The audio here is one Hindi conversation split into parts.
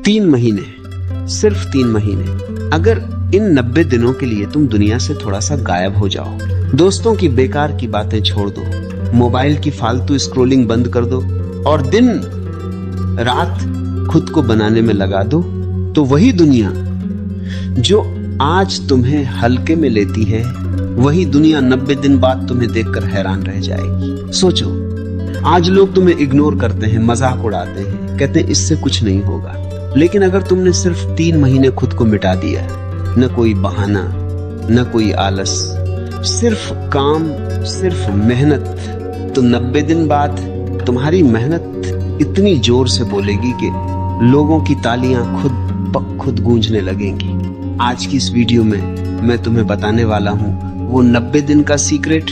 3 महीने, सिर्फ 3 महीने। अगर इन 90 दिनों के लिए तुम दुनिया से थोड़ा सा गायब हो जाओ, दोस्तों की बेकार की बातें छोड़ दो, मोबाइल की फालतू स्क्रोलिंग बंद कर दो और दिन रात खुद को बनाने में लगा दो, तो वही दुनिया जो आज तुम्हें हल्के में लेती है, वही दुनिया 90 दिन बाद तुम्हें देखकर हैरान रह जाएगी। सोचो, आज लोग तुम्हें इग्नोर करते हैं, मजाक उड़ाते हैं, कहते हैं इससे कुछ नहीं होगा। लेकिन अगर तुमने सिर्फ 3 महीने खुद को मिटा दिया, न कोई बहाना, न कोई आलस, सिर्फ काम, सिर्फ मेहनत, तो 90 दिन बाद तुम्हारी मेहनत इतनी जोर से बोलेगी कि लोगों की तालियां खुद ब खुद गूंजने लगेंगी। आज की इस वीडियो में मैं तुम्हें बताने वाला हूं वो 90 दिन का सीक्रेट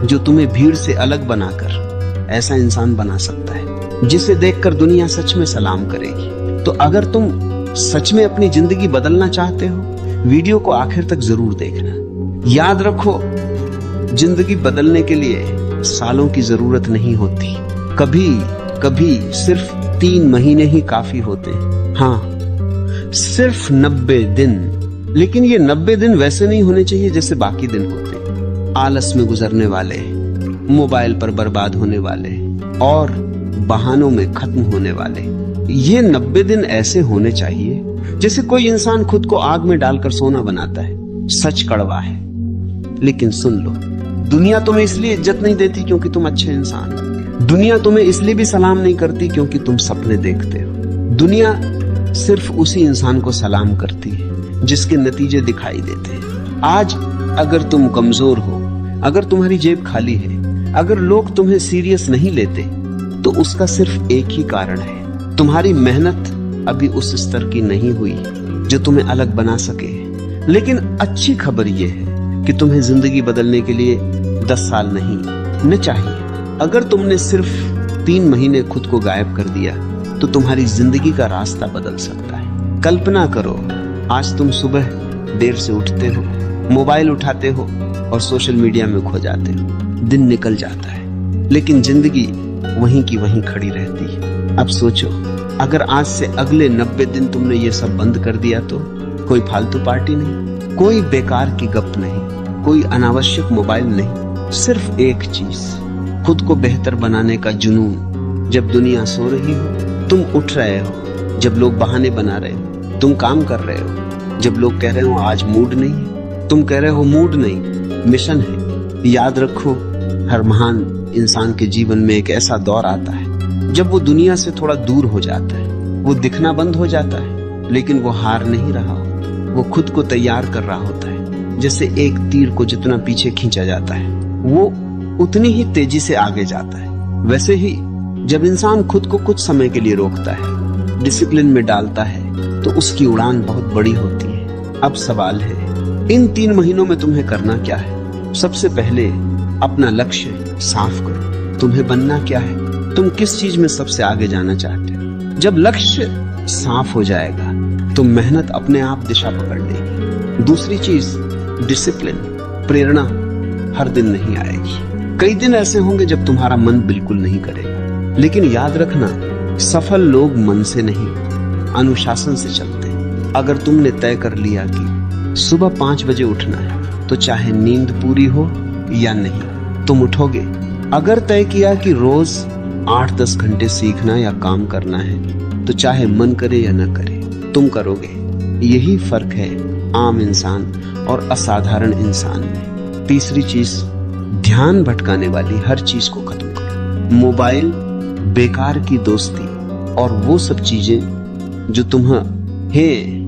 जो तुम्हें भीड़ से अलग बनाकर ऐसा इंसान बना सकता है जिसे देखकर दुनिया सच में सलाम करेगी। तो अगर तुम सच में अपनी जिंदगी बदलना चाहते हो, वीडियो को आखिर तक जरूर देखना। याद रखो, जिंदगी बदलने के लिए सालों की जरूरत नहीं होती, कभी कभी सिर्फ 3 महीने ही काफी होते हैं। हाँ, सिर्फ 90 दिन। लेकिन ये 90 दिन वैसे नहीं होने चाहिए जैसे बाकी दिन होते, आलस में गुजरने वाले, मोबाइल पर बर्बाद होने वाले और बहानों में खत्म होने वाले। ये 90 दिन ऐसे होने चाहिए जैसे कोई इंसान खुद को आग में डालकर सोना बनाता है। सच कड़वा है, लेकिन सुन लो, दुनिया तुम्हें इसलिए इज्जत नहीं देती क्योंकि तुम अच्छे इंसान हो। दुनिया तुम्हें इसलिए भी सलाम नहीं करती क्योंकि तुम सपने देखते हो। दुनिया सिर्फ उसी इंसान को सलाम करती है जिसके नतीजे दिखाई देते हैं। आज अगर तुम कमजोर हो, अगर तुम्हारी जेब खाली है, अगर लोग तुम्हें सीरियस नहीं लेते, तो उसका सिर्फ एक ही कारण है, तुम्हारी मेहनत अभी उस स्तर की नहीं हुई जो तुम्हें अलग बना सके। लेकिन अच्छी खबर यह है कि तुम्हें जिंदगी बदलने के लिए 10 साल नहीं न चाहिए। अगर तुमने सिर्फ 3 महीने खुद को गायब कर दिया तो तुम्हारी जिंदगी का रास्ता बदल सकता है। कल्पना करो, आज तुम सुबह देर से उठते हो, मोबाइल उठाते हो और सोशल मीडिया में खो जाते हो। दिन निकल जाता है लेकिन जिंदगी वहीं की वहीं खड़ी रहती है। अब सोचो, अगर आज से अगले 90 दिन तुमने ये सब बंद कर दिया तो कोई फालतू पार्टी नहीं, कोई बेकार की गप नहीं, कोई अनावश्यक मोबाइल नहीं, सिर्फ एक चीज, खुद को बेहतर बनाने का जुनून। जब दुनिया सो रही हो तुम उठ रहे हो, जब लोग बहाने बना रहे हो तुम काम कर रहे हो, जब लोग कह रहे हो आज मूड नहीं है तुम कह रहे हो मूड नहीं, मिशन है। याद रखो, हर महान इंसान के जीवन में एक ऐसा दौर आता है जब वो दुनिया से थोड़ा दूर हो जाता है, वो दिखना बंद हो जाता है, लेकिन वो हार नहीं रहा हो, वो खुद को तैयार कर रहा होता है। जैसे एक तीर को जितना पीछे खींचा जाता है वो उतनी ही तेजी से आगे जाता है, वैसे ही जब इंसान खुद को कुछ समय के लिए रोकता है, डिसिप्लिन में डालता है, तो उसकी उड़ान बहुत बड़ी होती है। अब सवाल है, इन 3 महीनों में तुम्हें करना क्या है? सबसे पहले अपना लक्ष्य साफ करो। तुम्हें बनना क्या है? तुम किस चीज में सबसे आगे जाना चाहते हो? जब लक्ष्य साफ हो जाएगा तो मेहनत अपने आप दिशा पकड़ लेगी। दूसरी चीज, डिसिप्लिन। प्रेरणा हर दिन नहीं आएगी, कई दिन ऐसे होंगे जब तुम्हारा मन बिल्कुल नहीं करेगा। लेकिन याद रखना, सफल लोग मन से नहीं, अनुशासन से चलते हैं। अगर तुमने तय कर लिया कि सुबह 5 बजे उठना है, तो चाहे नींद पूरी हो या नहीं, तुम उठोगे। अगर तय किया कि रोज 8-10 घंटे सीखना या काम करना है, तो चाहे मन करे या न करे, तुम करोगे। यही फर्क है आम इंसान और असाधारण इंसान में। तीसरी चीज, ध्यान भटकाने वाली हर चीज को खत्म करो। मोबाइल, बेकार की दोस्ती और वो सब चीजें जो तुम्हें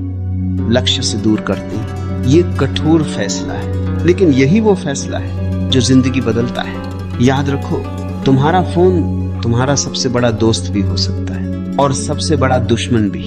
लक्ष्य से दूर करती हैं। ये कठोर फैसला है, लेकिन यही वो फैसला है जो जिंदगी बदलता है। याद रखो, तुम्हारा फोन तुम्हारा सबसे बड़ा दोस्त भी हो सकता है और सबसे बड़ा दुश्मन भी।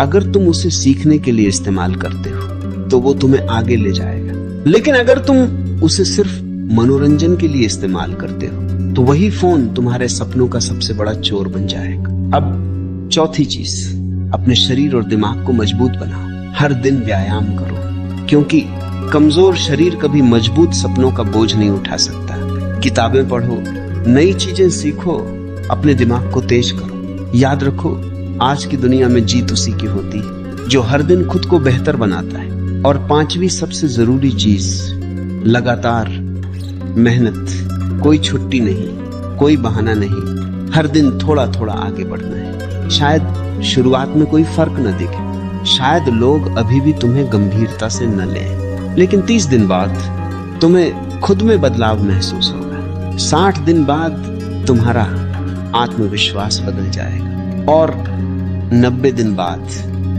अगर तुम उसे सीखने के लिए इस्तेमाल करते हो तो वो तुम्हें आगे ले जाएगा, लेकिन अगर तुम उसे सिर्फ मनोरंजन के लिए इस्तेमाल करते हो तो वही फोन तुम्हारे सपनों का सबसे बड़ा चोर बन जाएगा। अब चौथी चीज, अपने शरीर और दिमाग को मजबूत बनाओ। हर दिन व्यायाम करो, क्योंकि कमजोर शरीर कभी मजबूत सपनों का बोझ नहीं उठा सकता। किताबें पढ़ो, नई चीजें सीखो, अपने दिमाग को तेज करो। याद रखो, आज की दुनिया में जीत उसी की होती है जो हर दिन खुद को बेहतर बनाता है। और पांचवी सबसे जरूरी चीज, लगातार मेहनत। कोई छुट्टी नहीं, कोई बहाना नहीं, हर दिन थोड़ा थोड़ा आगे बढ़ना है। शायद शुरुआत में कोई फर्क न दिखे, शायद लोग अभी भी तुम्हें गंभीरता से न लें, लेकिन 30 दिन बाद तुम्हें खुद में बदलाव महसूस होगा। 60 दिन बाद तुम्हारा आत्मविश्वास बदल जाएगा और 90 दिन बाद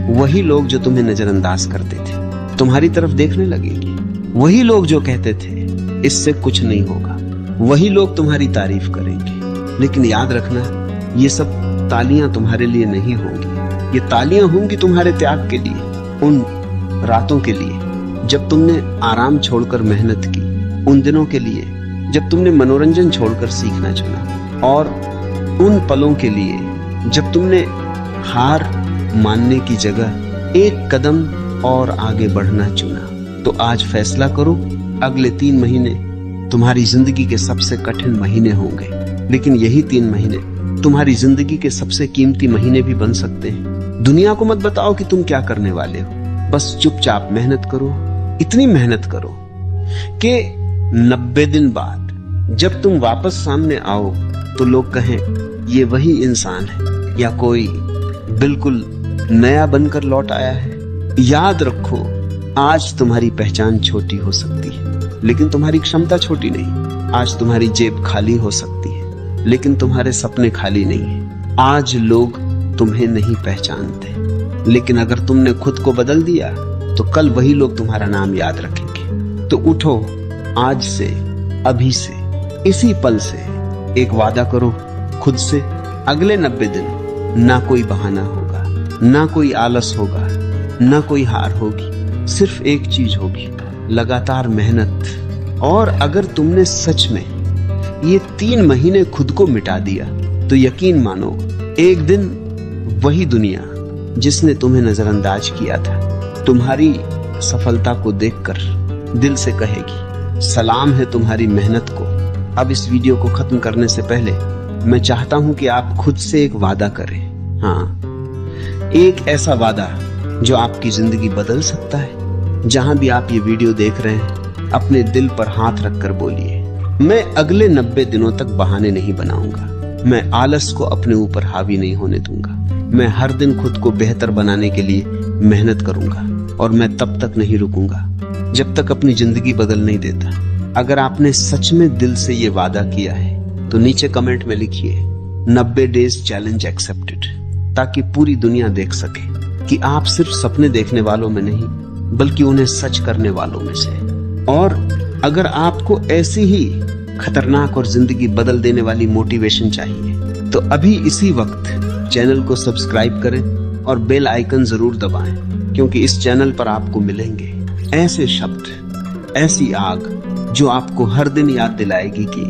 वही लोग जो तुम्हें नजरअंदाज करते थे तुम्हारी तरफ देखने लगेंगे। वही लोग जो कहते थे इससे कुछ नहीं होगा, वही लोग तुम्हारी तारीफ करेंगे। लेकिन याद रखना, ये सब तालियां तुम्हारे लिए नहीं होंगी, ये तालियां होंगी तुम्हारे त्याग के लिए, उन रातों के लिए जब तुमने आराम छोड़कर मेहनत की, उन दिनों के लिए जब तुमने मनोरंजन छोड़कर सीखना चुना, और उन पलों के लिए जब तुमने हार मानने की जगह एक कदम और आगे बढ़ना चुना। तो आज फैसला करो, अगले 3 महीने तुम्हारी जिंदगी के सबसे कठिन महीने होंगे, लेकिन यही 3 महीने तुम्हारी जिंदगी के सबसे कीमती महीने भी बन सकते हैं। दुनिया को मत बताओ कि तुम क्या करने वाले हो, बस चुपचाप मेहनत करो, इतनी मेहनत करो कि 90 दिन बाद जब तुम वापस सामने आओ तो लोग कहें ये वही इंसान है या कोई बिल्कुल नया बनकर लौट आया है। याद रखो, आज तुम्हारी पहचान छोटी हो सकती है लेकिन तुम्हारी क्षमता छोटी नहीं। आज तुम्हारी जेब खाली हो सकती है लेकिन तुम्हारे सपने खाली नहीं है। आज लोग तुम्हें नहीं पहचानते, लेकिन अगर तुमने खुद को बदल दिया तो कल वही लोग तुम्हारा नाम याद रखेंगे। तो उठो, आज से, अभी से, इसी पल से एक वादा करो खुद से, अगले 90 दिन ना कोई बहाना होगा, ना कोई आलस होगा, ना कोई हार होगी, सिर्फ एक चीज होगी, लगातार मेहनत। और अगर तुमने सच में ये 3 महीने खुद को मिटा दिया तो यकीन मानो एक दिन वही दुनिया जिसने तुम्हें नजरअंदाज किया था तुम्हारी सफलता को देखकर दिल से कहेगी सलाम है तुम्हारी मेहनत को। अब इस वीडियो को खत्म करने से पहले मैं चाहता हूं कि आप खुद से एक वादा करें। हाँ, एक ऐसा वादा जो आपकी जिंदगी बदल सकता है। जहां भी आप ये वीडियो देख रहे हैं, अपने दिल पर हाथ रखकर बोलिए, मैं अगले 90 दिनों तक बहाने नहीं बनाऊंगा, मैं आलस को अपने ऊपर हावी नहीं होने दूंगा, मैं हर दिन खुद को बेहतर बनाने के लिए मेहनत करूंगा और मैं तब तक नहीं रुकूंगा जब तक अपनी जिंदगी बदल नहीं देता। अगर आपने सच में दिल से ये वादा किया है तो नीचे कमेंट में लिखिए 90 डेज चैलेंज एक्सेप्टेड, ताकि पूरी दुनिया देख सके कि आप सिर्फ सपने देखने वालों में नहीं बल्कि उन्हें सच करने वालों में से। और अगर आपको ऐसी ही खतरनाक और जिंदगी बदल देने वाली मोटिवेशन चाहिए तो अभी इसी वक्त चैनल को सब्सक्राइब करें और बेल आइकन जरूर दबाएं, क्योंकि इस चैनल पर आपको मिलेंगे ऐसे शब्द, ऐसी आग जो आपको हर दिन याद दिलाएगी कि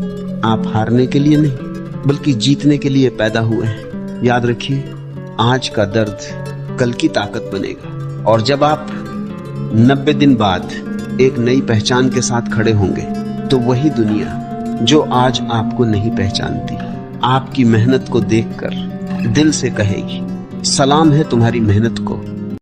आप हारने के लिए नहीं बल्कि जीतने के लिए पैदा हुए हैं। याद रखिए, आज का दर्द कल की ताकत बनेगा। और जब आप 90 दिन बाद एक नई पहचान के साथ खड़े होंगे तो वही दुनिया जो आज आपको नहीं पहचानती आपकी मेहनत को देखकर दिल से कहेगी सलाम है तुम्हारी मेहनत को।